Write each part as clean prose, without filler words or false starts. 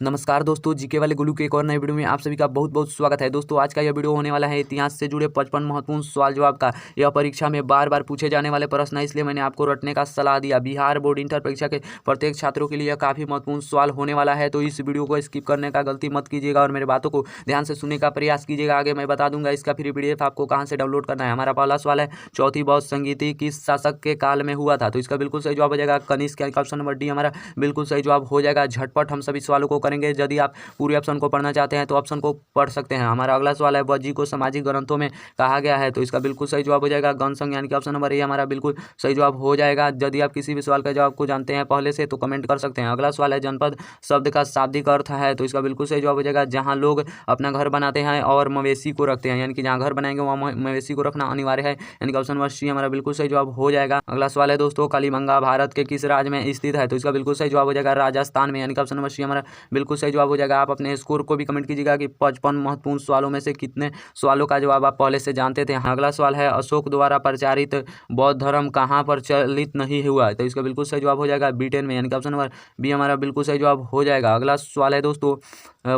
नमस्कार दोस्तों, जीके वाले गुल्लू के एक और नए वीडियो में आप सभी का बहुत बहुत स्वागत है। दोस्तों आज का यह वीडियो होने वाला है इतिहास से जुड़े 55 महत्वपूर्ण सवाल जवाब का। यह परीक्षा में बार बार पूछे जाने वाले प्रश्न है, इसलिए मैंने आपको रटने का सलाह दिया। बिहार बोर्ड इंटर परीक्षा के प्रत्येक छात्रों के लिए यह काफ़ी महत्वपूर्ण सवाल होने वाला है, तो इस वीडियो को स्किप करने का गलती मत कीजिएगा और मेरे बातों को ध्यान से सुनने का प्रयास कीजिएगा। आगे मैं बता दूंगा इसका फ्री PDF आपको कहाँ से डाउनलोड करना है। हमारा पहला सवाल है, चौथी बौद्ध संगीति किस शासक के काल में हुआ था? तो इसका बिल्कुल सही जवाब हो जाएगा कनिष्क, यानी ऑप्शन नंबर डी हमारा बिल्कुल सही जवाब हो जाएगा। झटपट हम सभी सवालों को करेंगे। यदि आप पूरे ऑप्शन को पढ़ना चाहते हैं तो ऑप्शन को पढ़ सकते हैं। हमारा अगला सवाल है, बज्जी को सामाजिक ग्रंथों में कहा गया है? तो इसका बिल्कुल सही जवाब हो जाएगा गणसंघ, यानी कि ऑप्शन नंबर ए हमारा बिल्कुल सही जवाब हो जाएगा। यदि आप किसी भी सवाल का जवाब को जानते हैं पहले से तो कमेंट कर सकते हैं। अगला सवाल है, जनपद शब्द का शाब्दिक अर्थ है? तो इसका बिल्कुल सही जवाब हो जाएगा जहाँ लोग अपना घर बनाते हैं और मवेशी को रखते हैं, यानी कि जहाँ घर बनाएंगे वहाँ मवेशी को रखना अनिवार्य है, यानी कि ऑप्शन नंबर सी हमारा बिल्कुल सही जवाब हो जाएगा। अगला सवाल है दोस्तों, कालीबंगा भारत के किस राज्य में स्थित है? तो इसका बिल्कुल सही जवाब हो जाएगा राजस्थान में, यानी कि ऑप्शन नंबर सी हमारा बिल्कुल सही जवाब हो जाएगा। आप अपने स्कोर को भी कमेंट कीजिएगा कि 55 महत्वपूर्ण सवालों में से कितने सवालों का जवाब आप पहले से जानते थे। अगला सवाल है, अशोक द्वारा प्रचारित बौद्ध धर्म कहाँ प्रचलित नहीं हुआ? तो इसका बिल्कुल सही जवाब हो जाएगा ब्रिटेन में, यानी कि ऑप्शन नंबर बी हमारा बिल्कुल सही जवाब हो जाएगा। अगला सवाल है दोस्तों,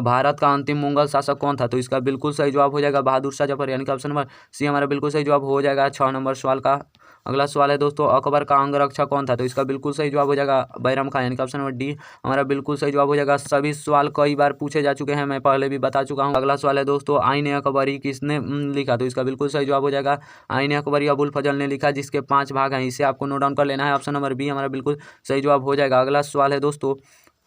भारत का अंतिम मुगल शासक कौन था? तो इसका बिल्कुल सही जवाब हो जाएगा बहादुर शाह जफर, यानी कि ऑप्शन नंबर सी हमारा बिल्कुल सही जवाब हो जाएगा 6 नंबर सवाल का। अगला सवाल है दोस्तों, अकबर का अंगरक्षक कौन था? तो इसका बिल्कुल सही जवाब हो जाएगा बैरम खान, यानी कि ऑप्शन नंबर डी हमारा बिल्कुल सही जवाब हो जाएगा। सभी सवाल कई बार पूछे जा चुके हैं, मैं पहले भी बता चुका हूँ। अगला सवाल है दोस्तों, आईन अकबरी किसने लिखा? तो इसका बिल्कुल सही जवाब हो जाएगा आईन अकबरी अबुल फजल ने लिखा, जिसके 5 भाग हैं। इसे आपको नोट डाउन कर लेना है। ऑप्शन नंबर बी हमारा बिल्कुल सही जवाब हो जाएगा। अगला सवाल है दोस्तों,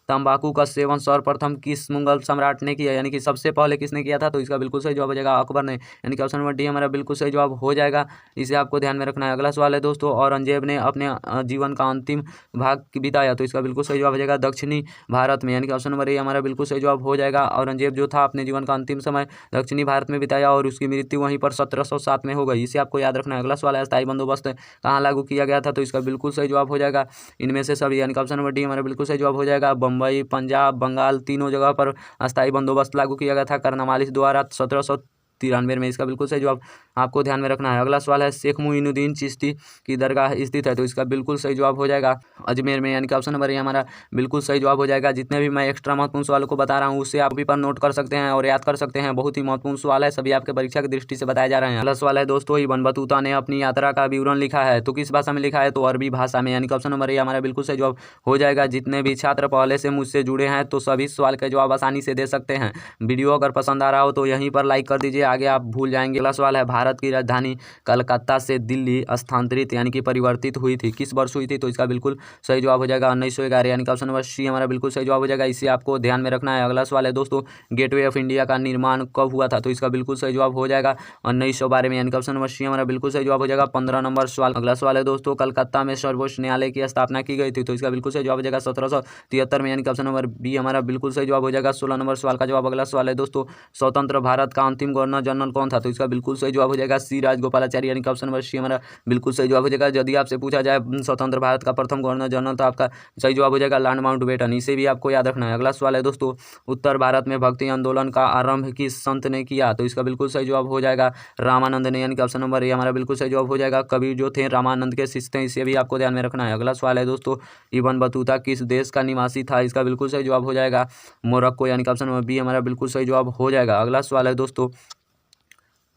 तंबाकू का सेवन सर्वप्रथम किस मुगल सम्राट ने किया, यानी कि सबसे पहले किसने किया था? तो इसका बिल्कुल सही जवाब हो जाएगा अकबर ने, यानी कि ऑप्शन नंबर डी हमारा बिल्कुल सही जवाब हो जाएगा। इसे आपको ध्यान में रखना है। अगला सवाल है दोस्तों, औरंगजेब ने अपने जीवन का अंतिम भाग बिताया? तो इसका बिल्कुल सही जवाब हो जाएगा दक्षिणी भारत में, यानी कि ऑप्शन नंबर ए हमारा बिल्कुल सही जवाब हो जाएगा। औरंगजेब जो था अपने जीवन का अंतिम समय दक्षिणी भारत में बिताया और उसकी मृत्यु वहीं पर 1707 में हो गई। इसे आपको याद रखना है। अगला सवाल है, स्थायी बंदोबस्त कहाँ लागू किया गया था? तो इसका बिल्कुल सही जवाब हो जाएगा इनमें से सभी, यानी कि ऑप्शन नंबर डी हमारा बिल्कुल सही जवाब हो जाएगा बम्बई, पंजाब, बंगाल, तीनों जगह पर अस्थायी बंदोबस्त लागू किया गया था कर्नवालिस द्वारा 1793 में। इसका बिल्कुल सही जवाब आपको ध्यान में रखना है। अगला सवाल है, शेख मुइनुद्दीन चिश्ती की दरगाह स्थित है? तो इसका बिल्कुल सही जवाब हो जाएगा अजमेर में, यानी कि ऑप्शन नंबर ए हमारा बिल्कुल सही जवाब हो जाएगा। जितने भी मैं एक्स्ट्रा महत्वपूर्ण सवालों को बता रहा हूँ उससे आप भी पर नोट कर सकते हैं और याद कर सकते हैं। बहुत ही महत्वपूर्ण सवाल है, सभी आपके परीक्षा की दृष्टि से बताए जा रहे हैं। अगला सवाल है दोस्तों, इब्न बतूता ने अपनी यात्रा का विवरण लिखा है? तो किस भाषा में लिखा है? तो अरबी भाषा में, यानी कि ऑप्शन नंबर ए हमारा बिल्कुल सही जवाब हो जाएगा। जितने भी छात्र पहले से मुझसे जुड़े हैं तो सभी सवाल के जवाब आसानी से दे सकते हैं। वीडियो अगर पसंद आ रहा हो तो यहीं पर लाइक कर दीजिए, आगे आप भूल जाएंगे। अगला सवाल है, भारत की राजधानी कलकत्ता से दिल्ली स्थानांतरित यानी कि परिवर्तित हुई थी किस वर्ष हुई थी? तो इसका बिल्कुल सही जवाब हो जाएगा 1911, यानी कि ऑप्शन नंबर सी हमारा बिल्कुल सही जवाब हो जाएगा। इसे आपको ध्यान में रखना है। अगला सवाल है दोस्तों, गेटवे ऑफ इंडिया का निर्माण कब हुआ था? तो इसका बिल्कुल सही जवाब हो जाएगा 1912 में, यानी कि ऑप्शन नंबर सी हमारा बिल्कुल सही जवाब हो जाएगा 15 नंबर सवाल। अगला सवाल है दोस्तों, कलकत्ता में सर्वोच्च न्यायालय की स्थापना की गई थी? तो इसका बिल्कुल सही जवाब हो जाएगा 1773 में, यानी कि ऑप्शन नंबर बी हमारा बिल्कुल सही जवाब हो जाएगा 16 नंबर सवाल का जवाब। अगला सवाल है दोस्तों, स्वतंत्र भारत का अंतिम गवर्नर जनरल कौन था? तो इसका बिल्कुल सही जवाब हो जाएगा सी राजगोपालाचारी, यानी कि ऑप्शन नंबर सी हमारा बिल्कुल सही जवाब हो जाएगा। यदि आपसे पूछा जाए स्वतंत्र भारत का प्रथम गवर्नर जनरल तो आपका सही जवाब हो जाएगा लॉर्ड माउंटबेटन। इसे भी आपको याद रखना है। अगला सवाल है दोस्तों, उत्तर भारत में भक्ति आंदोलन का आरंभ किस संत ने किया? तो इसका बिल्कुल सही जवाब हो जाएगा रामानंद ने, यानी कि ऑप्शन नंबर ए हमारा बिल्कुल सही जवाब हो जाएगा। कबीर जो थे रामानंद के शिष्य थे, इसे भी आपको ध्यान में रखना है। अगला सवाल है दोस्तों, इब्न बतूता किस देश का निवासी था? इसका बिल्कुल सही जवाब हो जाएगा मोरक्को, यानी कि ऑप्शन नंबर बी हमारा बिल्कुल सही जवाब हो जाएगा। अगला सवाल है दोस्तों,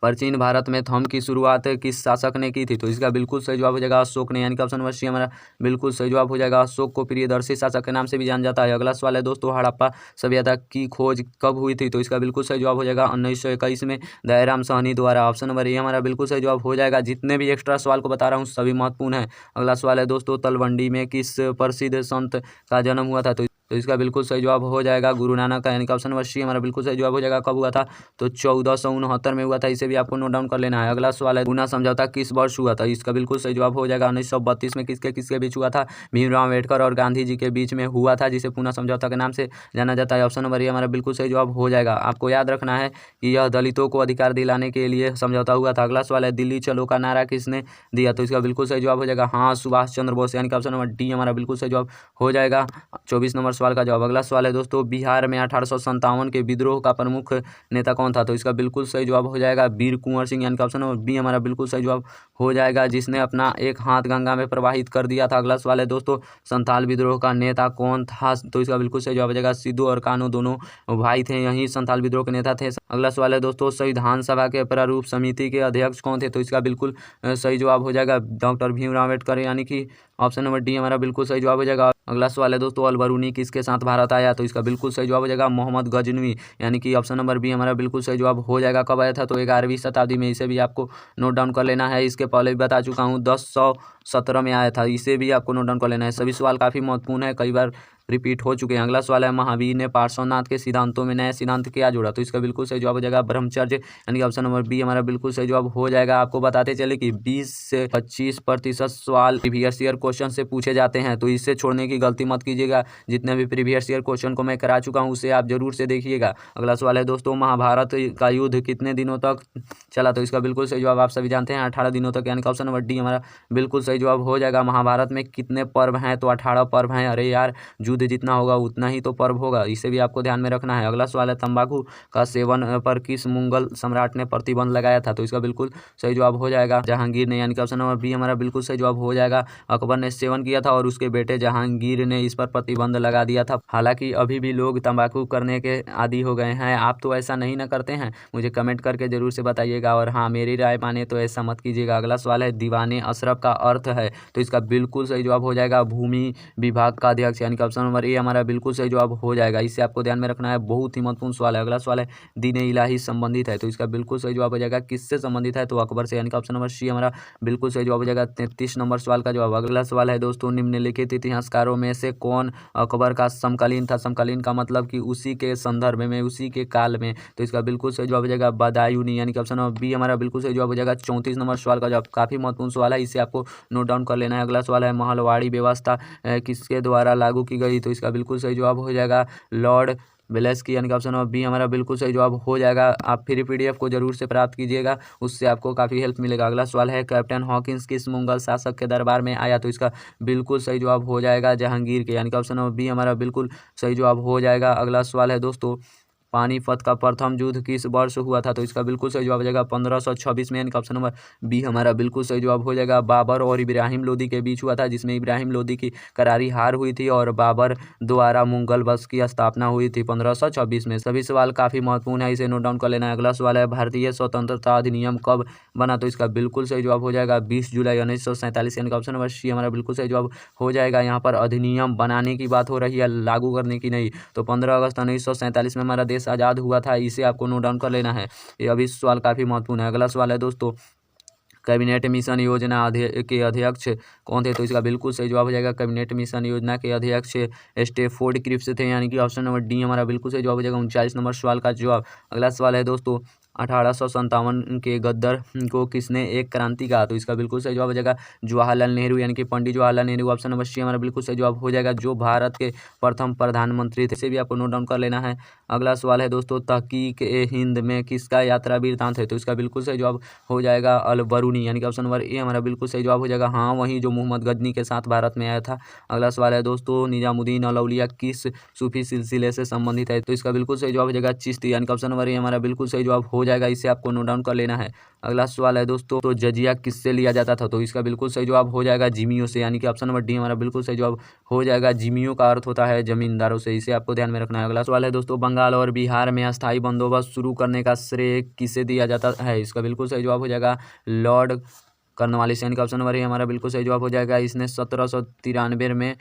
प्राचीन भारत में थंब की शुरुआत किस शासक ने की थी? तो इसका बिल्कुल सही जवाब हो जाएगा अशोक ने, यानी कि ऑप्शन नंबर सी हमारा बिल्कुल सही जवाब हो जाएगा। अशोक को प्रियदर्शी शासक के नाम से भी जाना जाता है। अगला सवाल है दोस्तों, हड़प्पा सभ्यता की खोज कब हुई थी? तो इसका बिल्कुल सही जवाब हो जाएगा 1921 में दयाराम साहनी द्वारा। ऑप्शन नंबर ए हमारा बिल्कुल सही जवाब हो जाएगा। जितने भी एक्स्ट्रा सवाल को बता रहा हूँ सभी महत्वपूर्ण है। अगला सवाल है दोस्तों, तलवंडी में किस प्रसिद्ध संत का जन्म हुआ था? तो इसका बिल्कुल सही जवाब हो जाएगा गुरु नानक का, यानी कि ऑप्शन नंबर सी हमारा बिल्कुल सही जवाब हो जाएगा। कब हुआ था? तो 1469 में हुआ था। इसे भी आपको नोट डाउन कर लेना है। अगला सवाल है, ऊना समझौता किस वर्ष हुआ था? इसका बिल्कुल सही जवाब हो जाएगा 1932 में। किसके किसके बीच हुआ था? भीमराव अम्बेडकर और गांधी जी के बीच में हुआ था, जिसे पूना समझौता के नाम से जाना जाता है। ऑप्शन नंबर ए हमारा बिल्कुल सही जवाब हो जाएगा। आपको याद रखना है कि यह दलितों को अधिकार दिलाने के लिए समझौता हुआ था। अगला सवाल है, दिल्ली चलो का नारा किसने दिया? तो इसका बिल्कुल सही जवाब हो जाएगा हाँ सुभाष चंद्र बोस, यानी कि ऑप्शन नंबर डी हमारा बिल्कुल सही जवाब हो जाएगा 24 नंबर सवाल का जवाब। अगला सवाल है दोस्तों, बिहार में 1857 के विद्रोह का प्रमुख नेता कौन था? तो इसका बिल्कुल सही जवाब हो जाएगा वीर कुंवर सिंह, यानी कि ऑप्शन नंबर बी हमारा बिल्कुल सही जवाब हो जाएगा, जिसने अपना एक हाथ गंगा में प्रवाहित कर दिया था। अगला सवाल है दोस्तों, संथाल विद्रोह का नेता कौन था? तो इसका बिल्कुल सही जवाब हो जाएगा सिद्धू और कान्हू, दोनों भाई थे, यही संथाल विद्रोह के नेता थे। अगला सवाल है दोस्तों, संविधान सभा के प्रारूप समिति के अध्यक्ष कौन थे? तो इसका बिल्कुल सही जवाब हो जाएगा डॉक्टर भीमराव अम्बेडकर, यानी कि ऑप्शन नंबर डी हमारा बिल्कुल सही जवाब हो जाएगा। अगला सवाल है दोस्तों, अलबरूनी किसके साथ भारत आया? तो इसका बिल्कुल सही जवाब हो जाएगा मोहम्मद गजनवी, यानी कि ऑप्शन नंबर बी हमारा बिल्कुल सही जवाब हो जाएगा। कब आया था? तो 11वीं शताब्दी में। इसे भी आपको नोट डाउन कर लेना है, इसके पहले भी बता चुका हूँ 1017 में आया था, इसे भी आपको नोट डाउन कर लेना है। सभी सवाल काफ़ी महत्वपूर्ण है, कई बार रिपीट हो चुके हैं। अगला सवाल है, महावीर ने पार्श्वनाथ के सिद्धांतों में नया सिद्धांत क्या जोड़ा? तो इसका बिल्कुल सही जवाब हो जाएगा ब्रह्मचर्य, यानी कि ऑप्शन नंबर बी हमारा बिल्कुल सही जवाब हो जाएगा। आपको बताते चले कि 20 से 25% सवाल प्रीवियस ईयर क्वेश्चन से पूछे जाते हैं, तो इसे छोड़ने की गलती मत कीजिएगा। जितने भी प्रीवियस ईयर क्वेश्चन को मैं करा चुका हूँ उसे आप जरूर से देखिएगा। अगला सवाल है दोस्तों, महाभारत का युद्ध कितने दिनों तक चला? तो इसका बिल्कुल सही जवाब आप सभी जानते हैं 18 दिनों तक, यानी कि ऑप्शन नंबर डी हमारा बिल्कुल सही जवाब हो जाएगा। महाभारत में कितने पर्व हैं? तो 18 पर्व हैं। अरे यार, युद्ध जितना होगा उतना ही तो पर्व होगा, इसे भी आपको ध्यान में रखना है। अगला सवाल है, तंबाकू का सेवन पर किस मुगल सम्राट ने प्रतिबंध लगाया था? तो इसका बिल्कुल सही जवाब हो जाएगा जहांगीर ने, यानी कि ऑप्शन नंबर बी हमारा बिल्कुल सही जवाब हो जाएगा। अकबर ने सेवन किया था और उसके बेटे जहांगीर ने इस पर प्रतिबंध लगा दिया था। हालांकि अभी भी लोग तंबाकू करने के आदी हो गए हैं, आप तो ऐसा नहीं ना करते हैं? मुझे कमेंट करके जरूर से बताइएगा, और हाँ, मेरी राय माने तो ऐसा मत कीजिएगा। अगला सवाल है, दीवाने अशरफ का अर्थ है? तो इसका बिल्कुल सही जवाब हो जाएगा भूमि विभाग का अध्यक्ष, यानी कि ऑप्शन नंबर ए हमारा बिल्कुल सही जवाब हो जाएगा। इसे आपको ध्यान में रखना है, बहुत ही महत्वपूर्ण सवाल है। अगला सवाल है, दीन इलाही संबंधित है? तो इसका बिल्कुल सही जवाब हो जाएगा किससे संबंधित है? तो अकबर से, यानी कि ऑप्शन नंबर सी हमारा बिल्कुल सही जवाब हो जाएगा 33 नंबर सवाल का जवाब। अगला सवाल है दोस्तों, निम्नलिखित इतिहासकारों में से कौन अकबर का समकालीन था? समकालीन का मतलब कि उसी के संदर्भ में, उसी के काल में। तो इसका बिल्कुल सही जवाब हो जाएगा बदायूनी, यानी कि ऑप्शन नंबर बी हमारा बिल्कुल सही जवाब हो जाएगा 34 नंबर सवाल का जवाब। काफी महत्वपूर्ण सवाल है, इसे आपको नोट डाउन कर लेना है। अगला सवाल है, महलवाड़ी व्यवस्था किसके द्वारा लागू की गई? तो इसका बिल्कुल सही जवाब हो जाएगा लॉर्ड वेलेस्की, यानी कि ऑप्शन नंबर बी हमारा बिल्कुल सही जवाब हो जाएगा। आप फ्री पीडीएफ को जरूर से प्राप्त कीजिएगा, उससे आपको काफ़ी हेल्प मिलेगा। अगला सवाल है, कैप्टन हॉकिंस किस मुगल शासक के दरबार में आया? तो इसका बिल्कुल सही जवाब हो जाएगा जहांगीर के, यानी कि ऑप्शन नंबर बी हमारा बिल्कुल सही जवाब हो जाएगा। अगला सवाल है दोस्तों, पानीपत का प्रथम युद्ध किस वर्ष हुआ था? तो इसका बिल्कुल सही जवाब हो जाएगा 1526 में, यानी कि ऑप्शन नंबर बी हमारा बिल्कुल सही जवाब हो जाएगा। बाबर और इब्राहिम लोदी के बीच हुआ था, जिसमें इब्राहिम लोदी की करारी हार हुई थी और बाबर द्वारा मुगल वंश की स्थापना हुई थी 1526 में। सभी सवाल काफ़ी महत्वपूर्ण है, इसे नोट डाउन कर लेना है। अगला सवाल है, भारतीय स्वतंत्रता अधिनियम कब बना? तो इसका बिल्कुल सही जवाब हो जाएगा 20 जुलाई 1947, यानी कि ऑप्शन नंबर सी हमारा बिल्कुल सही जवाब हो जाएगा। यहाँ पर अधिनियम बनाने की बात हो रही है, लागू करने की नहीं। तो 15 अगस्त 1947 में हमारा देश आज़ाद हुआ था, इसे आपको नोट डाउन कर लेना है। ये अभी सवाल काफ़ी महत्वपूर्ण है। अगला सवाल है दोस्तों, कैबिनेट मिशन योजना के अध्यक्ष कौन थे? तो इसका बिल्कुल सही जवाब हो जाएगा कैबिनेट मिशन योजना के अध्यक्ष स्टेफोर्ड क्रिप्स थे, यानी कि ऑप्शन नंबर डी हमारा बिल्कुल सही जवाब हो जाएगा 39 नंबर सवाल का जवाब। अगला सवाल है दोस्तों, 1857 के गद्दार को किसने एक क्रांति कहा? तो इसका बिल्कुल सही जवाब हो जाएगा जवाहरलाल नेहरू, यानी कि Pandit Jawaharlal Nehru. Option number C हमारा बिल्कुल सही जवाब हो जाएगा, जो भारत के प्रथम प्रधानमंत्री थे। इसे भी आपको नोट डाउन कर लेना है। अगला सवाल है दोस्तों, तहकीक ए हिंद में किसका यात्रा वृत्तांत है? तो इसका बिल्कुल सही जवाब हो जाएगा अल बरूनी, यानी कि ऑप्शन नंबर ए हमारा बिल्कुल सही जवाब हो जाएगा। हाँ, वही जो मोहम्मद गजनी के साथ भारत में आया था। अगला सवाल है दोस्तों, निजामुद्दीन औलिया किस सूफी सिलसिले से संबंधित है? तो इसका बिल्कुल सही जवाब हो जाएगा चिश्ती, यानी कि ऑप्शन नंबर ए हमारा बिल्कुल सही जवाब हो जाएगा, इसे आपको नोट डाउन कर लेना है। अगला सवाल है दोस्तों, तो जजिया किससे लिया जाता था? तो इसका बिल्कुल सही जवाब हो जाएगा जिमियों से, यानी कि ऑप्शन नंबर डी हमारा बिल्कुल सही जवाब हो जाएगा। जिमियों का अर्थ होता है जमींदारों से, इसे आपको ध्यान में रखना है। अगला सवाल है दोस्तों, बंगाल और बिहार में अस्थायी बंदोबस्त शुरू करने का श्रेय किसे दिया जाता है? इसका बिल्कुल सही जवाब हो जाएगा लॉर्ड कर्नवालिस, यानी कि ऑप्शन नंबर ए हमारा बिल्कुल सही जवाब हो जाएगा। इसने 1793 में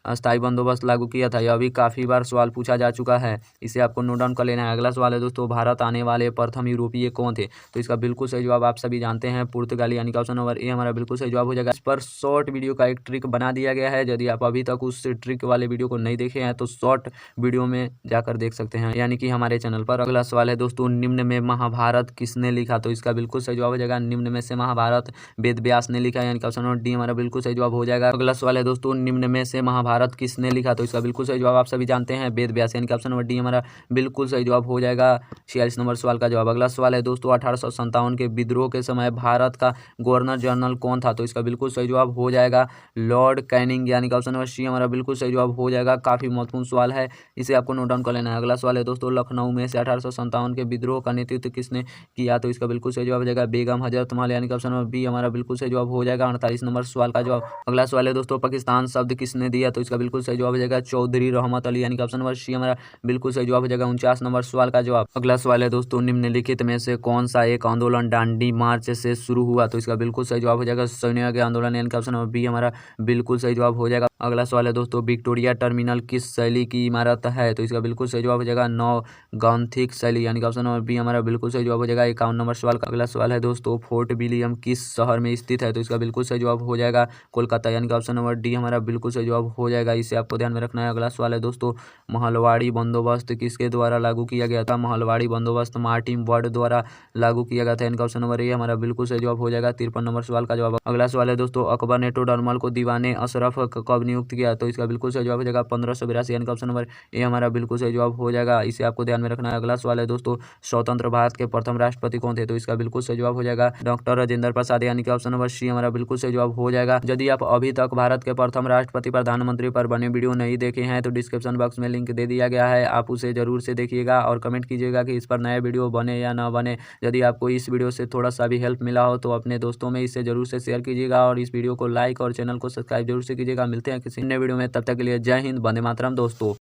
अस्थायी बंदोबस्त लागू किया था। यह भी काफ़ी बार सवाल पूछा जा चुका है, इसे आपको नोट डाउन कर लेना है। अगला सवाल है दोस्तों, भारत आने वाले प्रथम यूरोपीय कौन थे? तो इसका बिल्कुल सही जवाब आप सभी जानते हैं पुर्तगाली, यानी कि ऑप्शन नंबर ए हमारा बिल्कुल सही जवाब हो जाएगा। इस पर शॉर्ट वीडियो का एक ट्रिक बना दिया गया है, यदि आप अभी तक उस ट्रिक वाले वीडियो को नहीं देखे हैं तो शॉर्ट वीडियो में जाकर देख सकते हैं, यानी कि हमारे चैनल पर। अगला सवाल है दोस्तों, निम्न में महाभारत किसने लिखा? तो इसका बिल्कुल सही जवाब हो जाएगा निम्न में से महाभारत वेद व्यास ने लिखा, यानी कि ऑप्शन नंबर डी हमारा बिल्कुल सही जवाब हो जाएगा। अगला सवाल है दोस्तों, निम्न में से महाभारत भारत किसने लिखा? तो इसका बिल्कुल सही जवाब आप सभी जानते हैं वेद व्यास, यानी कि ऑप्शन नंबर डी हमारा बिल्कुल सही जवाब हो जाएगा 46 नंबर सवाल का जवाब। अगला सवाल है दोस्तों, 1857 के विद्रोह के समय भारत का गवर्नर जनरल कौन था? तो इसका बिल्कुल सही जवाब हो जाएगा लॉर्ड कैनिंग, यानी कि ऑप्शन नंबर सी हमारा बिल्कुल सही जवाब हो जाएगा। काफी महत्वपूर्ण सवाल है, इसे आपको नोट डाउन कर लेना है। अगला सवाल है दोस्तों, लखनऊ में से 1857 के विद्रोह का नेतृत्व किसने किया? तो इसका बिल्कुल सही जवाब हो जाएगा बेगम हजरत महल, यानी कि ऑप्शन नंबर बी हमारा बिल्कुल सही जवाब हो जाएगा 48 नंबर सवाल का जवाब। अगला सवाल है दोस्तों, पाकिस्तान शब्द किसने दिया? तो इसका बिल्कुल सही जवाब हो जाएगा चौधरी रहमत अली, यानी कि ऑप्शन नंबर सी हमारा बिल्कुल सही जवाब हो जाएगा 49 नंबर सवाल का जवाब। अगला सवाल है दोस्तों, निम्नलिखित में से कौन सा एक आंदोलन दांडी मार्च से शुरू हुआ? तो इसका बिल्कुल सही जवाब हो जाएगा सैन्य आंदोलन, यानी कि ऑप्शन नंबर बी हमारा बिल्कुल सही जवाब हो जाएगा। अगला सवाल है दोस्तों, विक्टोरिया टर्मिनल किस शैली की इमारत है? तो इसका बिल्कुल सही जवाब हो जाएगा नौ गॉथिक शैली, यानी कि ऑप्शन नंबर बी हमारा बिल्कुल सही जवाब हो जाएगा 51 नंबर सवाल का। अगला सवाल है दोस्तों, फोर्ट विलियम किस शहर में स्थित है? तो इसका बिल्कुल सही जवाब हो जाएगा कोलकाता, यानी कि ऑप्शन नंबर डी हमारा बिल्कुल सही जवाब हो जाएगा, इसे आपको ध्यान में रखना है। अगला सवाल है दोस्तों, महलवाड़ी बंदोबस्त किसके द्वारा लागू किया गया था? महलवाड़ी बंदोबस्त मार्टिन वर्ड द्वारा लागू किया गया था, यानी कि ऑप्शन नंबर ए हमारा बिल्कुल सही जवाब हो जाएगा 53 नंबर सवाल का जवाब। अगला सवाल है दोस्तों, अकबर ने टोडरमल को दीवाने अशरफ कब नियुक्त किया? तो इसका बिल्कुल सही जवाब हो जाएगा 1582, यानी कि ऑप्शन नंबर ए हमारा बिल्कुल सही जवाब हो जाएगा, इसे आपको ध्यान में रखना है। अगला सवाल है दोस्तों, स्वतंत्र भारत के प्रथम राष्ट्रपति कौन थे? तो इसका बिल्कुल सही जवाब हो जाएगा डॉक्टर राजेंद्र प्रसाद, यानी कि ऑप्शन नंबर सी हमारा बिल्कुल सही जवाब हो जाएगा। यदि आप अभी तक भारत के प्रथम राष्ट्रपति प्रधानमंत्री पर बने वीडियो नहीं देखे हैं तो डिस्क्रिप्शन बॉक्स में लिंक दे दिया गया है, आप उसे जरूर से देखिएगा और कमेंट कीजिएगा कि इस पर नया वीडियो बने या ना बने। यदि आपको इस वीडियो से थोड़ा सा भी हेल्प मिला हो तो अपने दोस्तों में इसे जरूर से शेयर कीजिएगा और इस वीडियो को लाइक और चैनल को सब्सक्राइब जरूर से कीजिएगा। मिलते हैं किसी नए वीडियो में, तब तक के लिए जय हिंद, वंदे मातरम दोस्तों।